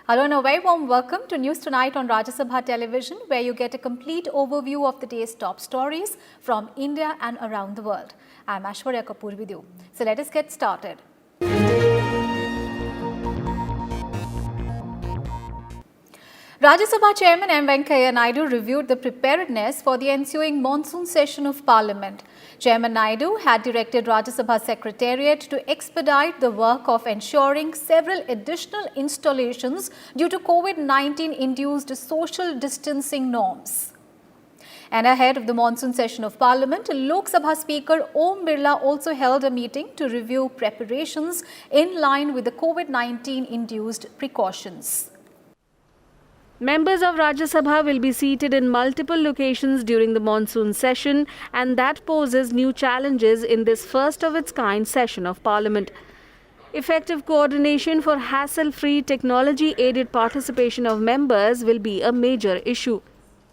Hello and a very warm welcome to News Tonight on Rajya Sabha Television, where you get a complete overview of the day's top stories from India and around the world. I'm Ashwarya Kapoor with you. So let us get started. Rajya Sabha Chairman M. Venkaiah Naidu reviewed the preparedness for the ensuing monsoon session of Parliament. Chairman Naidu had directed Rajya Sabha Secretariat to expedite the work of ensuring several additional installations due to COVID-19 induced social distancing norms. And ahead of the monsoon session of Parliament, Lok Sabha Speaker Om Birla also held a meeting to review preparations in line with the COVID-19 induced precautions. Members of Rajya Sabha will be seated in multiple locations during the monsoon session, and that poses new challenges in this first-of-its-kind session of Parliament. Effective coordination for hassle-free technology-aided participation of members will be a major issue.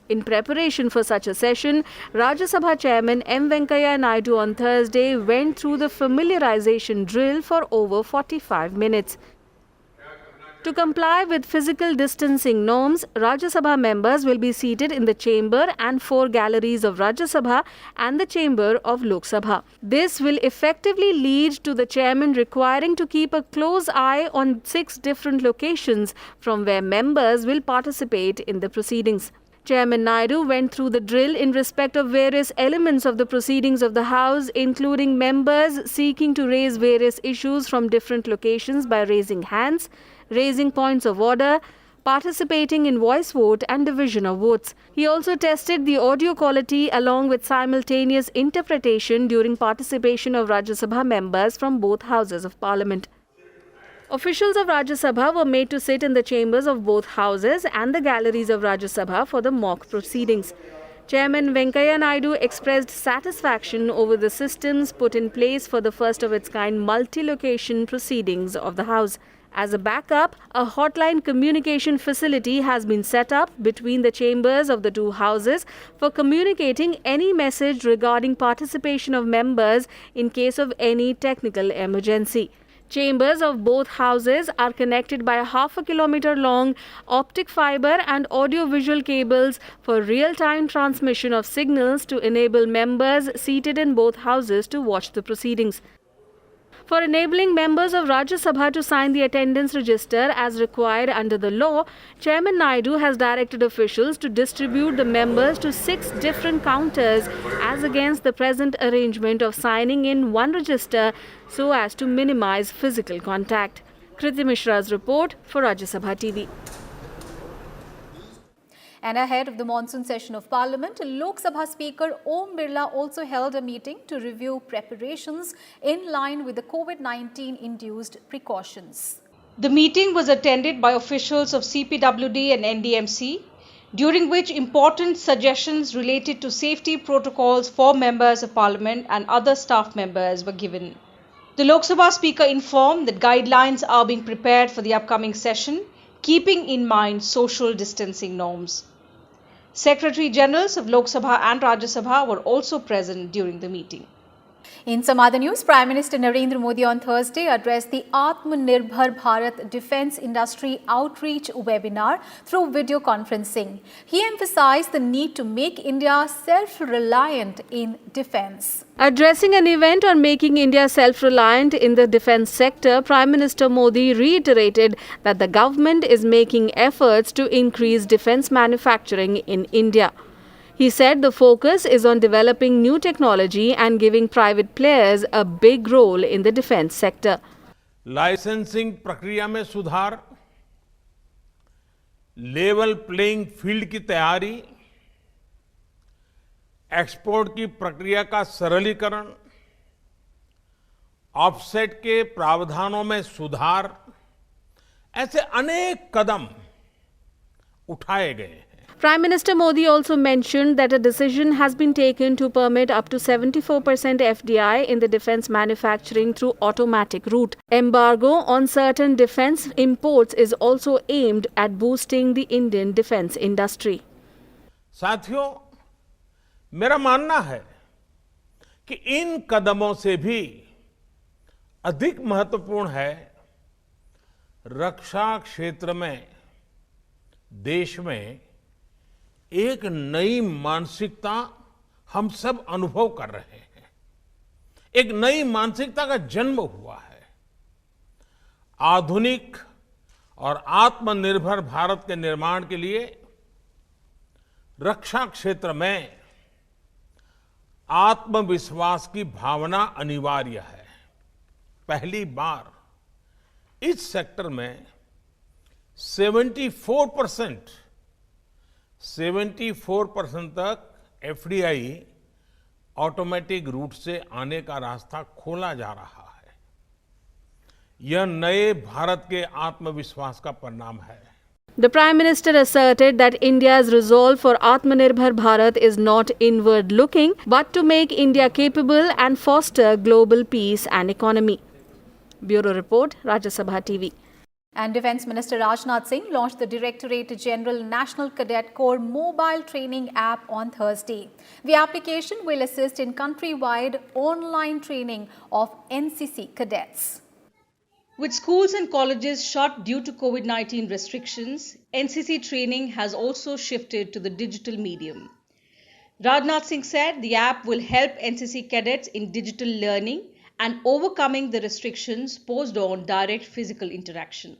In preparation for such a session, Rajya Sabha Chairman M. Venkaiah Naidu on Thursday went through the familiarization drill for over 45 minutes. To comply with physical distancing norms, Rajya Sabha members will be seated in the chamber and 4 galleries of Rajya Sabha and the chamber of Lok Sabha. This will effectively lead to the chairman requiring to keep a close eye on 6 different locations from where members will participate in the proceedings. Chairman Naidu went through the drill in respect of various elements of the proceedings of the House, including members seeking to raise various issues from different locations by raising hands, raising points of order, participating in voice vote and division of votes. He also tested the audio quality along with simultaneous interpretation during participation of Rajya Sabha members from both houses of Parliament. Officials of Rajya Sabha were made to sit in the chambers of both houses and the galleries of Rajya Sabha for the mock proceedings. Chairman Venkaiah Naidu expressed satisfaction over the systems put in place for the first-of-its-kind multi-location proceedings of the House. As a backup, a hotline communication facility has been set up between the chambers of the 2 houses for communicating any message regarding participation of members in case of any technical emergency. Chambers of both houses are connected by a half-a kilometer long optic fiber and audio-visual cables for real-time transmission of signals to enable members seated in both houses to watch the proceedings. For enabling members of Rajya Sabha to sign the attendance register as required under the law, Chairman Naidu has directed officials to distribute the members to 6 different counters as against the present arrangement of signing in one register so as to minimize physical contact. Kriti Mishra's report for Rajya Sabha TV. And ahead of the monsoon session of Parliament, Lok Sabha Speaker Om Birla also held a meeting to review preparations in line with the COVID-19 induced precautions. The meeting was attended by officials of CPWD and NDMC, during which important suggestions related to safety protocols for members of Parliament and other staff members were given. The Lok Sabha Speaker informed that guidelines are being prepared for the upcoming session, keeping in mind social distancing norms. Secretary Generals of Lok Sabha and Rajya Sabha were also present during the meeting. In some other news, Prime Minister Narendra Modi on Thursday addressed the Atmanirbhar Bharat Defence Industry Outreach webinar through video conferencing. He emphasized the need to make India self-reliant in defence. Addressing an event on making India self-reliant in the defence sector, Prime Minister Modi reiterated that the government is making efforts to increase defence manufacturing in India. He said the focus is on developing new technology and giving private players a big role in the defence sector. Licensing प्रक्रिया में सुधार, level playing field की तैयारी, export की प्रक्रिया का सरलीकरण, offset के प्रावधानों में सुधार, ऐसे अनेक कदम उठाए गए हैं. Prime Minister Modi also mentioned that a decision has been taken to permit up to 74% FDI in the defence manufacturing through automatic route. Embargo on certain defence imports is also aimed at boosting the Indian defence industry. साथियों, मेरा मानना है कि इन कदमों से भी अधिक महत्वपूर्ण है रक्षा क्षेत्र में देश में एक नई मानसिकता हम सब अनुभव कर रहे हैं। एक नई मानसिकता का जन्म हुआ है। आधुनिक और आत्मनिर्भर भारत के निर्माण के लिए रक्षा क्षेत्र में आत्मविश्वास की भावना अनिवार्य है। पहली बार इस सेक्टर में 74% तक एफडीआई ऑटोमेटिक रूट से आने का रास्ता खोला जा रहा है। यह नए भारत के आत्मविश्वास का परिणाम है। The Prime Minister asserted that India's resolve for Atmanirbhar Bharat is not inward-looking, but to make India capable and foster global peace and economy. Bureau Report, Rajya Sabha TV. And Defence Minister Rajnath Singh launched the Directorate General National Cadet Corps mobile training app on Thursday. The application will assist in countrywide online training of NCC cadets. With schools and colleges shut due to COVID-19 restrictions, NCC training has also shifted to the digital medium. Rajnath Singh said the app will help NCC cadets in digital learning and overcoming the restrictions posed on direct physical interaction.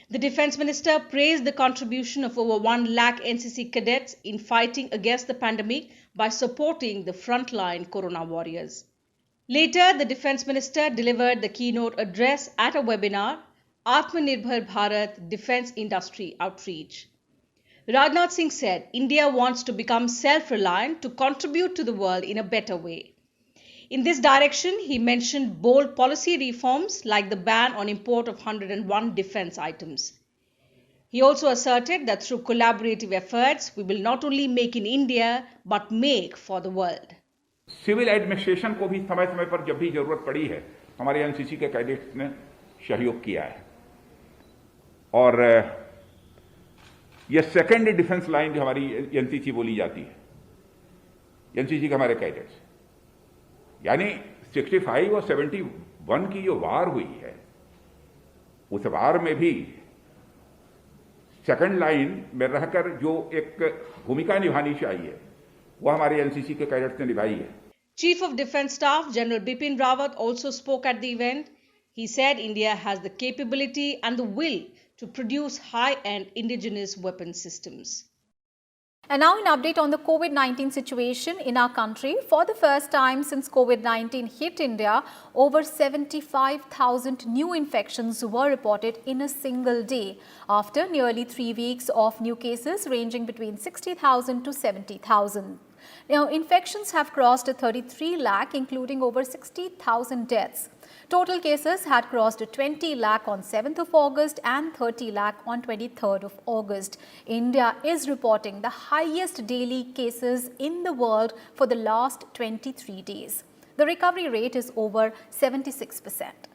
The Defence Minister praised the contribution of over 1 lakh NCC cadets in fighting against the pandemic by supporting the frontline corona warriors. Later, the Defence Minister delivered the keynote address at a webinar, Atmanirbhar Bharat Defence Industry Outreach. Rajnath Singh said India wants to become self-reliant to contribute to the world in a better way. In this direction, he mentioned bold policy reforms like the ban on import of 101 defence items. He also asserted that through collaborative efforts, we will not only make in India, but make for the world. Civil administration को भी समय समय पर जब भी जरूरत पड़ी है हमारे एनसीसी के कैडेट्स ने सहयोग किया है। और यह सेकेंड डिफेंस लाइन जो हमारी एनसीसी बोली जाती है, एनसीसी के हमारे कैडेट्स, यानी 65 और 71 की जो वार हुई है, उस वार में भी सेकेंड लाइन में रहकर जो एक भूमिका निभानी चाहिए वो हमारे एनसीसी के कैडेट्स ने निभाई है। Chief of Defence Staff General Bipin Rawat also spoke at the event. He said India has the capability and the will to produce high-end indigenous weapon systems. And now an update on the COVID-19 situation in our country. For the first time since COVID-19 hit India, over 75,000 new infections were reported in a single day, after nearly 3 weeks of new cases ranging between 60,000 to 70,000. Now, infections have crossed 33 lakh, including over 60,000 deaths. Total cases had crossed 20 lakh on 7th of August and 30 lakh on 23rd of August. India is reporting the highest daily cases in the world for the last 23 days. The recovery rate is over 76%.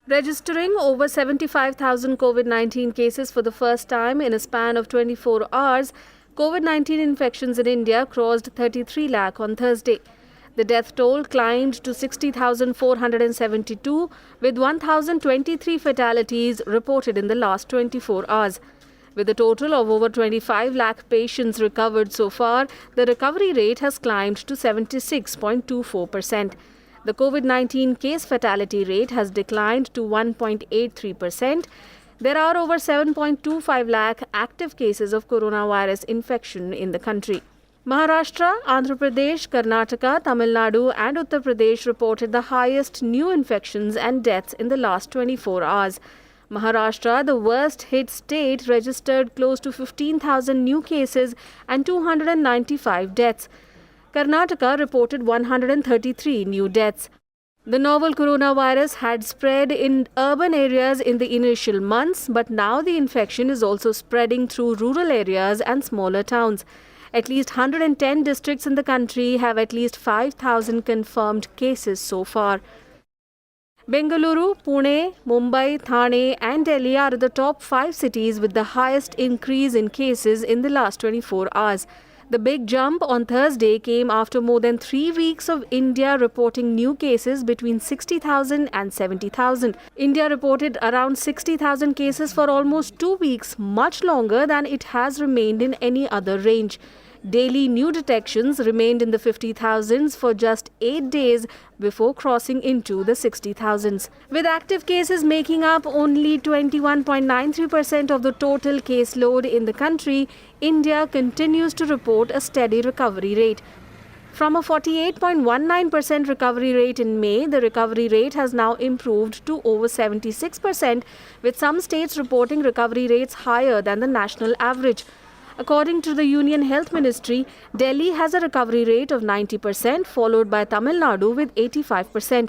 Registering over 75,000 COVID-19 cases for the first time in a span of 24 hours, COVID-19 infections in India crossed 33 lakh on Thursday. The death toll climbed to 60,472, with 1,023 fatalities reported in the last 24 hours. With a total of over 25 lakh patients recovered so far, the recovery rate has climbed to 76.24%. The COVID-19 case fatality rate has declined to 1.83%. There are over 7.25 lakh active cases of coronavirus infection in the country. Maharashtra, Andhra Pradesh, Karnataka, Tamil Nadu and Uttar Pradesh reported the highest new infections and deaths in the last 24 hours. Maharashtra, the worst hit state, registered close to 15,000 new cases and 295 deaths. Karnataka reported 133 new deaths. The novel coronavirus had spread in urban areas in the initial months, but now the infection is also spreading through rural areas and smaller towns. At least 110 districts in the country have at least 5,000 confirmed cases so far. Bengaluru, Pune, Mumbai, Thane and Delhi are the top 5 cities with the highest increase in cases in the last 24 hours. The big jump on Thursday came after more than 3 weeks of India reporting new cases between 60,000 and 70,000. India reported around 60,000 cases for almost 2 weeks, much longer than it has remained in any other range. Daily new detections remained in the 50,000s for just 8 days before crossing into the 60,000s. With active cases making up only 21.93% of the total caseload in the country, India continues to report a steady recovery rate. From a 48.19% recovery rate in May, the recovery rate has now improved to over 76%, with some states reporting recovery rates higher than the national average. According to the Union Health Ministry, Delhi has a recovery rate of 90%, followed by Tamil Nadu with 85%.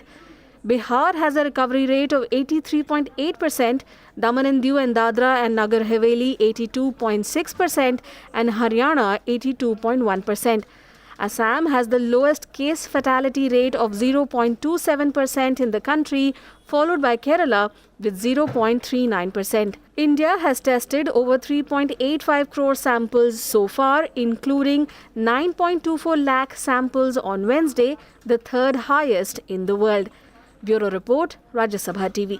Bihar has a recovery rate of 83.8%, Daman and Diu and Dadra and Nagar Haveli 82.6%, and Haryana 82.1%. Assam has the lowest case fatality rate of 0.27% in the country, followed by Kerala with 0.39%. India has tested over 3.85 crore samples so far, including 9.24 lakh samples on Wednesday, the third highest in the world. Bureau Report, Rajya Sabha TV.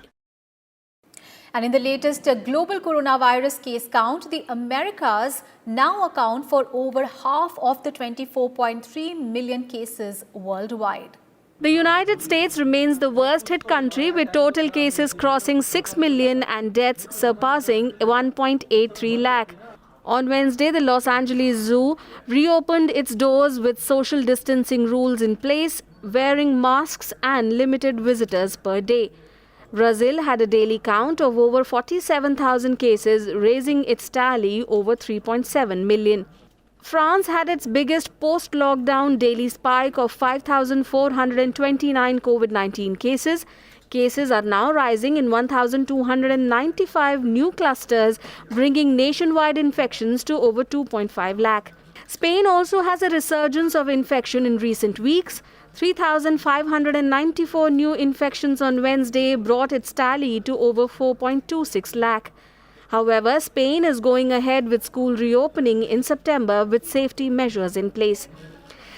And in the latest global coronavirus case count, the Americas now account for over half of the 24.3 million cases worldwide. The United States remains the worst hit country, with total cases crossing 6 million and deaths surpassing 1.83 lakh. On Wednesday, the Los Angeles Zoo reopened its doors with social distancing rules in place, wearing masks and limited visitors per day. Brazil had a daily count of over 47,000 cases, raising its tally over 3.7 million. France had its biggest post-lockdown daily spike of 5,429 COVID-19 cases. Cases are now rising in 1,295 new clusters, bringing nationwide infections to over 2.5 lakh. Spain also has a resurgence of infection in recent weeks. 3,594 new infections on Wednesday brought its tally to over 4.26 lakh. However, Spain is going ahead with school reopening in September with safety measures in place.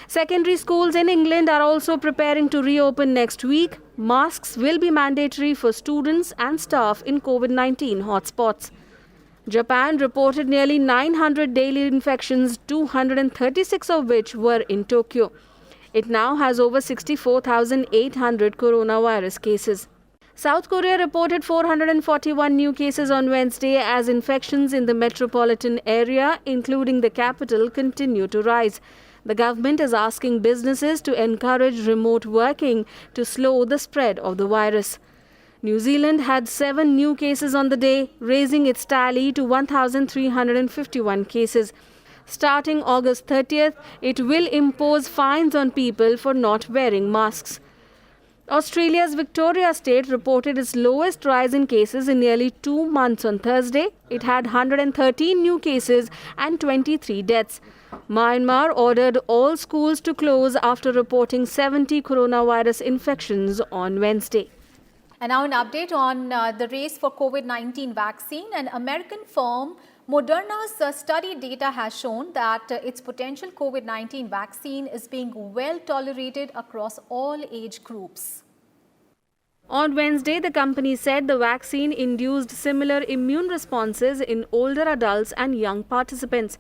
Secondary schools in England are also preparing to reopen next week. Masks will be mandatory for students and staff in COVID-19 hotspots. Japan reported nearly 900 daily infections, 236 of which were in Tokyo. It now has over 64,800 coronavirus cases. South Korea reported 441 new cases on Wednesday as infections in the metropolitan area, including the capital, continue to rise. The government is asking businesses to encourage remote working to slow the spread of the virus. New Zealand had 7 new cases on the day, raising its tally to 1,351 cases. Starting August 30th, it will impose fines on people for not wearing masks. Australia's Victoria State reported its lowest rise in cases in nearly 2 months on Thursday. It had 113 new cases and 23 deaths. Myanmar ordered all schools to close after reporting 70 coronavirus infections on Wednesday. And now an update on the race for COVID-19 vaccine. An American firm, Moderna's study data has shown that its potential COVID-19 vaccine is being well tolerated across all age groups. On Wednesday, the company said the vaccine induced similar immune responses in older adults and young participants.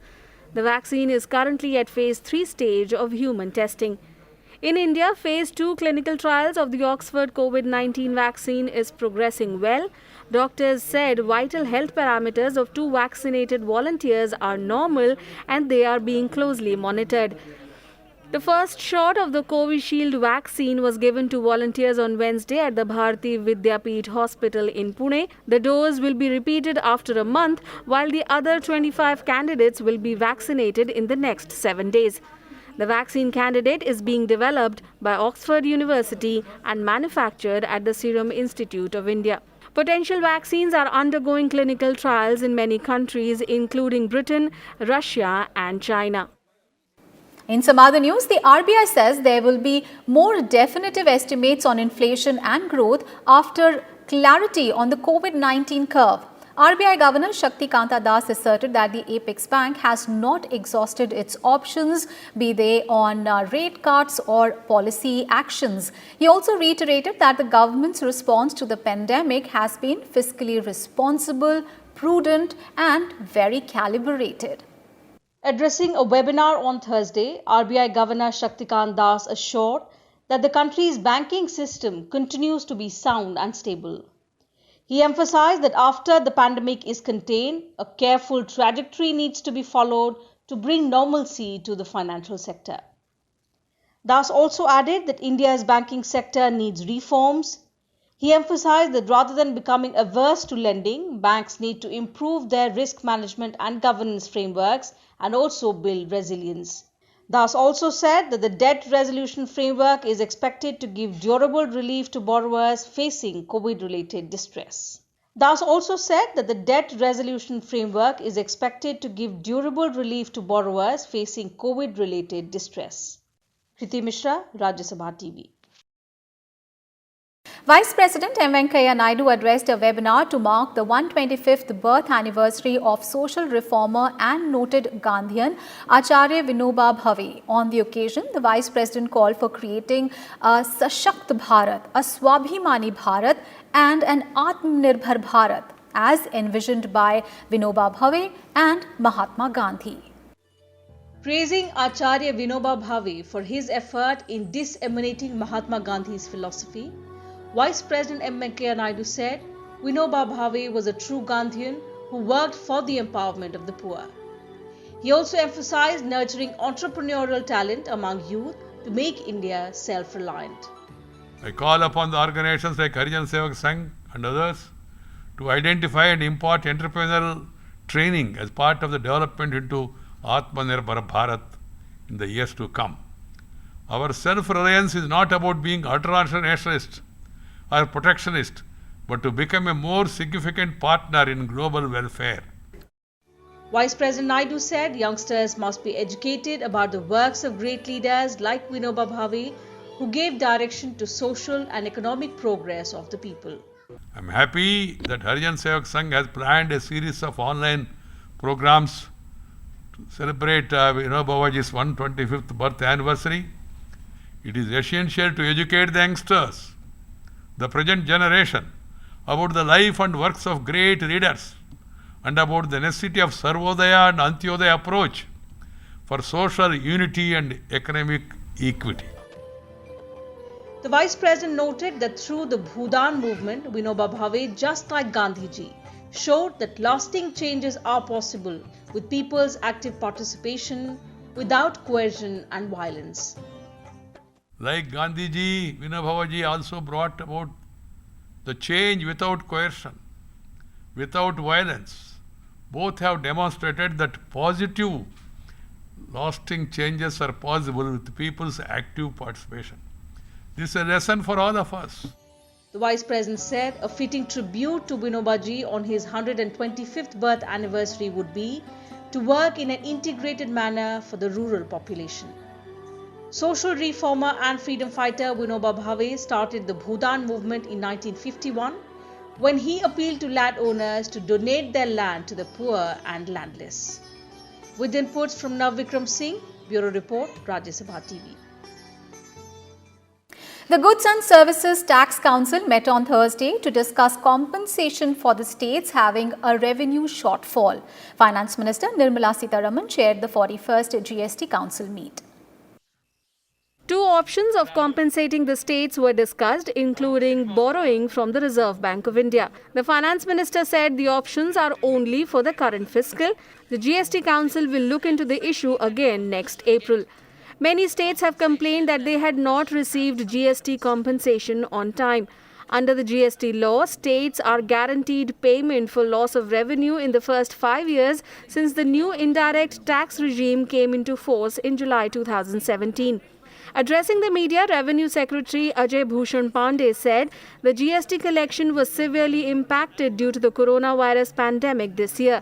The vaccine is currently at phase 3 stage of human testing. In India, phase 2 clinical trials of the Oxford COVID-19 vaccine is progressing well. Doctors said vital health parameters of 2 vaccinated volunteers are normal and they are being closely monitored. The first shot of the Covishield vaccine was given to volunteers on Wednesday at the Bharati Vidyapeeth Hospital in Pune. The dose will be repeated after a month, while the other 25 candidates will be vaccinated in the next 7 days. The vaccine candidate is being developed by Oxford University and manufactured at the Serum Institute of India. Potential vaccines are undergoing clinical trials in many countries, including Britain, Russia, and China. In some other news, the RBI says there will be more definitive estimates on inflation and growth after clarity on the COVID-19 curve. RBI Governor Shaktikanta Das asserted that the Apex Bank has not exhausted its options, be they on rate cuts or policy actions. He also reiterated that the government's response to the pandemic has been fiscally responsible, prudent, and very calibrated. Addressing a webinar on Thursday, RBI Governor Shaktikant Das assured that the country's banking system continues to be sound and stable. He emphasized that after the pandemic is contained, a careful trajectory needs to be followed to bring normalcy to the financial sector. Das also added that India's banking sector needs reforms. He emphasized that rather than becoming averse to lending, banks need to improve their risk management and governance frameworks and also build resilience. Das also said that the debt resolution framework is expected to give durable relief to borrowers facing COVID-related distress. Das also said that the debt resolution framework is expected to give durable relief to borrowers facing COVID-related distress. Kriti Mishra, Rajya Sabha TV. Vice President M. Venkaiah Naidu addressed a webinar to mark the 125th birth anniversary of social reformer and noted Gandhian Acharya Vinoba Bhave. On the occasion, the Vice President called for creating a Sashakt Bharat, a Swabhimani Bharat and an Atmanirbhar Bharat as envisioned by Vinoba Bhave and Mahatma Gandhi. Praising Acharya Vinoba Bhave for his effort in disseminating Mahatma Gandhi's philosophy, Vice President M. Venkaiah Naidu said, Vinoba Bhave was a true Gandhian who worked for the empowerment of the poor. He also emphasized nurturing entrepreneurial talent among youth to make India self-reliant. I call upon the organizations like Harijan Sevak Sangh and others to identify and impart entrepreneurial training as part of the development into Atmanirbhar Bharat in the years to come. Our self-reliance is not about being ultra-nationalist or protectionist, but to become a more significant partner in global welfare. Vice President Naidu said youngsters must be educated about the works of great leaders like Vinoba Bhave, who gave direction to social and economic progress of the people. I am happy that Harijan Sevak Sangh has planned a series of online programs to celebrate Vinoba Bhavaji's 125th birth anniversary. It is essential to educate the youngsters, the present generation, about the life and works of great leaders and about the necessity of Sarvodaya and Antyodaya approach for social unity and economic equity. The Vice President noted that through the Bhudan movement, Vinoba Bhave, just like Gandhiji, showed that lasting changes are possible with people's active participation without coercion and violence. Like Gandhiji, Vinoba Bhavaji also brought about the change without coercion, without violence. Both have demonstrated that positive, lasting changes are possible with people's active participation. This is a lesson for all of us. The Vice President said a fitting tribute to Vinobaji on his 125th birth anniversary would be to work in an integrated manner for the rural population. Social reformer and freedom fighter Vinoba Bhave started the Bhudan movement in 1951 when he appealed to landowners to donate their land to the poor and landless. With inputs from Navvikram Singh, Bureau Report, Rajya Sabha TV. The Goods and Services Tax Council met on Thursday to discuss compensation for the states having a revenue shortfall. Finance Minister Nirmala Sitharaman chaired the 41st GST Council meet. Two options of compensating the states were discussed, including borrowing from the Reserve Bank of India. The Finance Minister said the options are only for the current fiscal. The GST Council will look into the issue again next April. Many states have complained that they had not received GST compensation on time. Under the GST law, states are guaranteed payment for loss of revenue in the first 5 years since the new indirect tax regime came into force in July 2017. Addressing the media, Revenue Secretary Ajay Bhushan Pandey said the GST collection was severely impacted due to the coronavirus pandemic this year.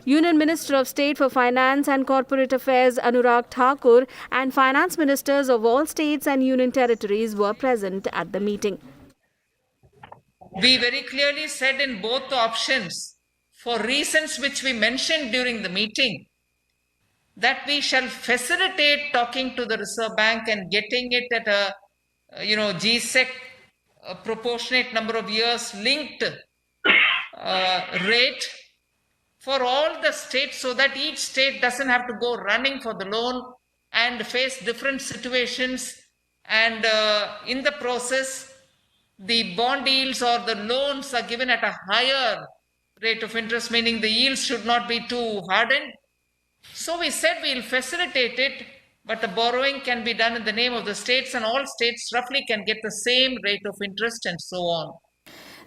Union Minister of State for Finance and Corporate Affairs Anurag Thakur and finance ministers of all states and union territories were present at the meeting. We very clearly said in both the options, for reasons which we mentioned during the meeting, that we shall facilitate talking to the Reserve Bank and getting it at a GSEC proportionate number of years linked rate for all the states, so that each state doesn't have to go running for the loan and face different situations, and in the process the bond yields or the loans are given at a higher rate of interest, meaning the yields should not be too hardened. So we said we'll facilitate it, but the borrowing can be done in the name of the states, and all states roughly can get the same rate of interest and so on.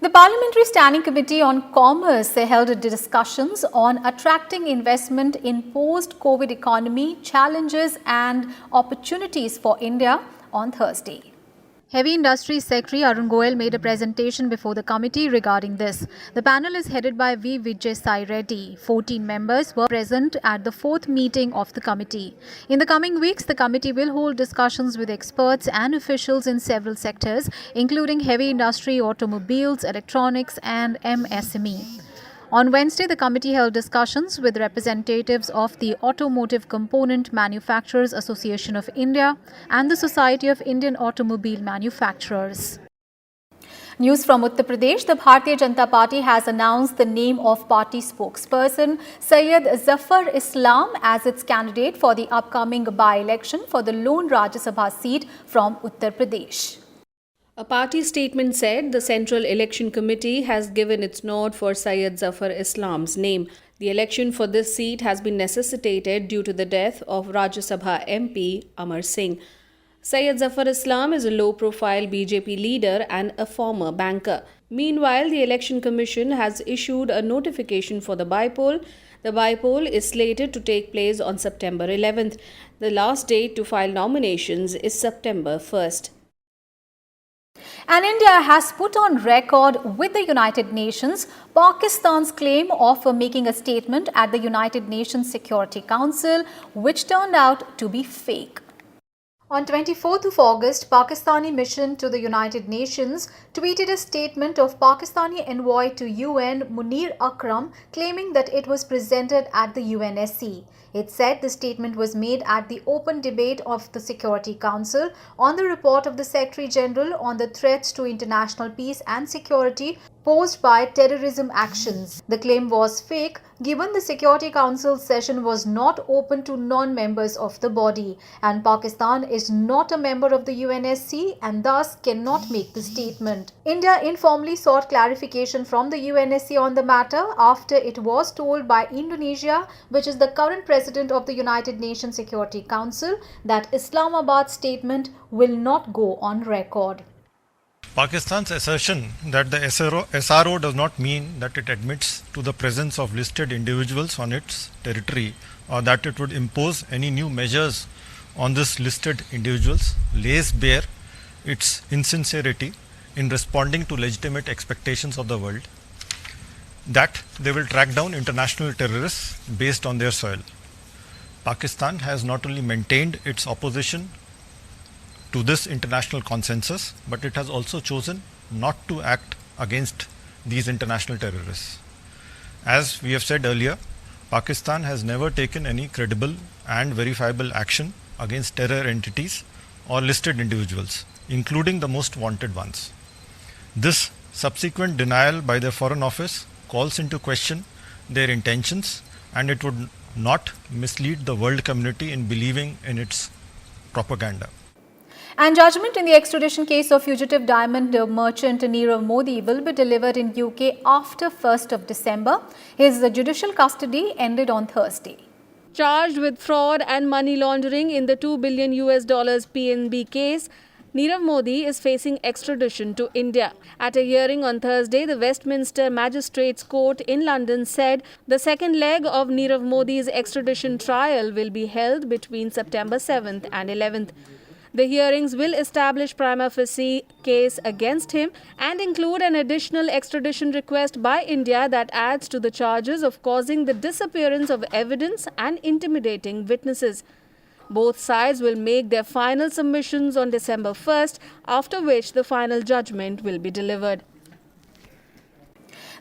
The Parliamentary Standing Committee on Commerce held discussions on attracting investment in post-COVID economy, challenges and opportunities for India on Thursday. Heavy Industries Secretary Arun Goyal made a presentation before the committee regarding this. The panel is headed by V. Vijay Sai Reddy. 14 members were present at the fourth meeting of the committee. In the coming weeks, the committee will hold discussions with experts and officials in several sectors, including heavy industry, automobiles, electronics and MSME. On Wednesday, the committee held discussions with representatives of the Automotive Component Manufacturers Association of India and the Society of Indian Automobile Manufacturers. News from Uttar Pradesh. The Bharatiya Janata Party has announced the name of party spokesperson Syed Zafar Islam as its candidate for the upcoming by-election for the lone Rajya Sabha seat from Uttar Pradesh. A party statement said the Central Election Committee has given its nod for Syed Zafar Islam's name. The election for this seat has been necessitated due to the death of Rajya Sabha MP Amar Singh. Syed Zafar Islam is a low-profile BJP leader and a former banker. Meanwhile, the Election Commission has issued a notification for the by-poll. The by-poll is slated to take place on September 11th. The last date to file nominations is September 1st. And India has put on record with the United Nations Pakistan's claim of making a statement at the United Nations Security Council, which turned out to be fake. On 24th of August, Pakistani mission to the United Nations tweeted a statement of Pakistani envoy to UN Munir Akram claiming that it was presented at the UNSC. It said the statement was made at the open debate of the Security Council on the report of the Secretary General on the threats to international peace and security posed by terrorism actions. The claim was fake given the Security Council session was not open to non-members of the body, and Pakistan is not a member of the UNSC and thus cannot make the statement. India informally sought clarification from the UNSC on the matter after it was told by Indonesia, which is the current president of the United Nations Security Council, that Islamabad's statement will not go on record. Pakistan's assertion that the SRO does not mean that it admits to the presence of listed individuals on its territory or that it would impose any new measures on these listed individuals lays bare its insincerity in responding to legitimate expectations of the world that they will track down international terrorists based on their soil. Pakistan has not only maintained its opposition to this international consensus, but it has also chosen not to act against these international terrorists. As we have said earlier, Pakistan has never taken any credible and verifiable action against terror entities or listed individuals, including the most wanted ones. This subsequent denial by their Foreign Office calls into question their intentions, and it would not mislead the world community in believing in its propaganda. And judgment in the extradition case of fugitive diamond merchant Nirav Modi will be delivered in UK after 1st of December. His judicial custody ended on Thursday. Charged with fraud and money laundering in the $2 billion PNB case, Nirav Modi is facing extradition to India. At a hearing on Thursday, the Westminster Magistrates Court in London said the second leg of Nirav Modi's extradition trial will be held between September 7th and 11th. The hearings will establish prima facie case against him and include an additional extradition request by India that adds to the charges of causing the disappearance of evidence and intimidating witnesses. Both sides will make their final submissions on December 1st, after which the final judgment will be delivered.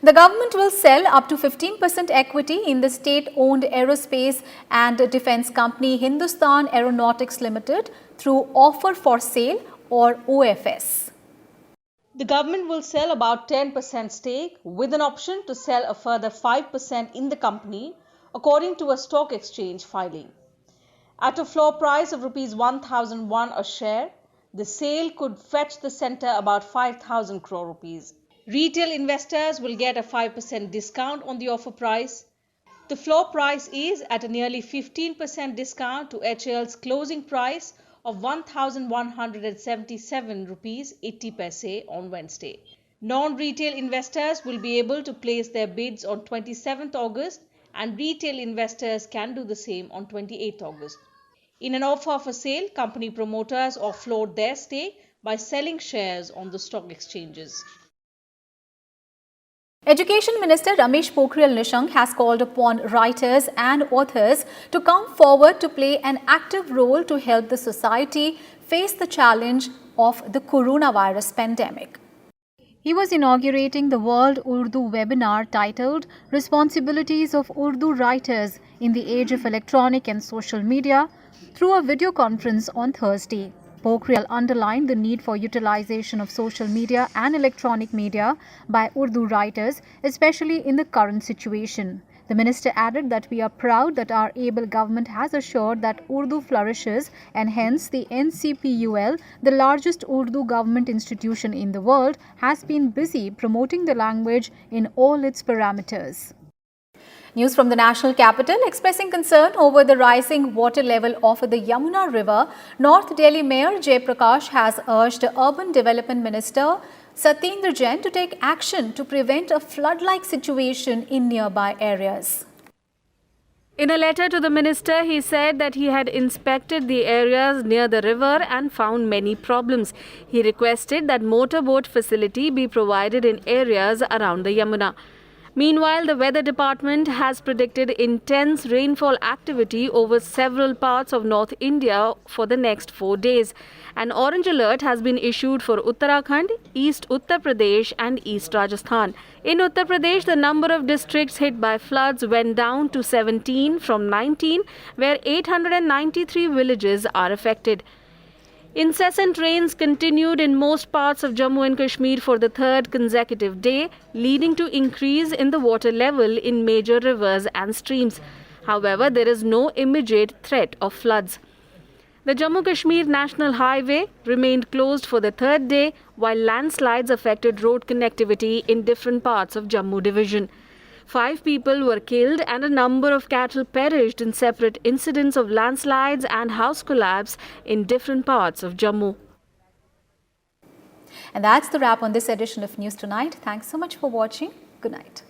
The government will sell up to 15% equity in the state-owned aerospace and defence company Hindustan Aeronautics Limited through offer for sale or OFS. The government will sell about 10% stake with an option to sell a further 5% in the company according to a stock exchange filing. At a floor price of Rs 1001 a share, the sale could fetch the centre about 5,000 crore rupees. Retail investors will get a 5% discount on the offer price. The floor price is at a nearly 15% discount to HAL's closing price of 1,177 rupees 80 paise on Wednesday. Non-retail investors will be able to place their bids on 27th August and retail investors can do the same on 28th August. In an offer for sale, company promoters offload their stake by selling shares on the stock exchanges. Education Minister Ramesh Pokhriyal Nishank has called upon writers and authors to come forward to play an active role to help the society face the challenge of the coronavirus pandemic. He was inaugurating the World Urdu webinar titled Responsibilities of Urdu Writers in the Age of Electronic and Social Media through a video conference on Thursday. Pokhriyal underlined the need for utilization of social media and electronic media by Urdu writers, especially in the current situation. The minister added that we are proud that our able government has assured that Urdu flourishes and hence the NCPUL, the largest Urdu government institution in the world, has been busy promoting the language in all its parameters. News from the national capital expressing concern over the rising water level of the Yamuna River, North Delhi Mayor Jay Prakash has urged Urban Development Minister Satyendra Jain to take action to prevent a flood-like situation in nearby areas. In a letter to the minister, he said that he had inspected the areas near the river and found many problems. He requested that motorboat facility be provided in areas around the Yamuna. Meanwhile, the weather department has predicted intense rainfall activity over several parts of North India for the next 4 days. An orange alert has been issued for Uttarakhand, East Uttar Pradesh and East Rajasthan. In Uttar Pradesh, the number of districts hit by floods went down to 17 from 19, where 893 villages are affected. Incessant rains continued in most parts of Jammu and Kashmir for the third consecutive day, leading to increase in the water level in major rivers and streams. However, there is no immediate threat of floods. The Jammu-Kashmir National Highway remained closed for the third day, while landslides affected road connectivity in different parts of Jammu division. 5 people were killed and a number of cattle perished in separate incidents of landslides and house collapse in different parts of Jammu. And that's the wrap on this edition of News Tonight. Thanks so much for watching. Good night.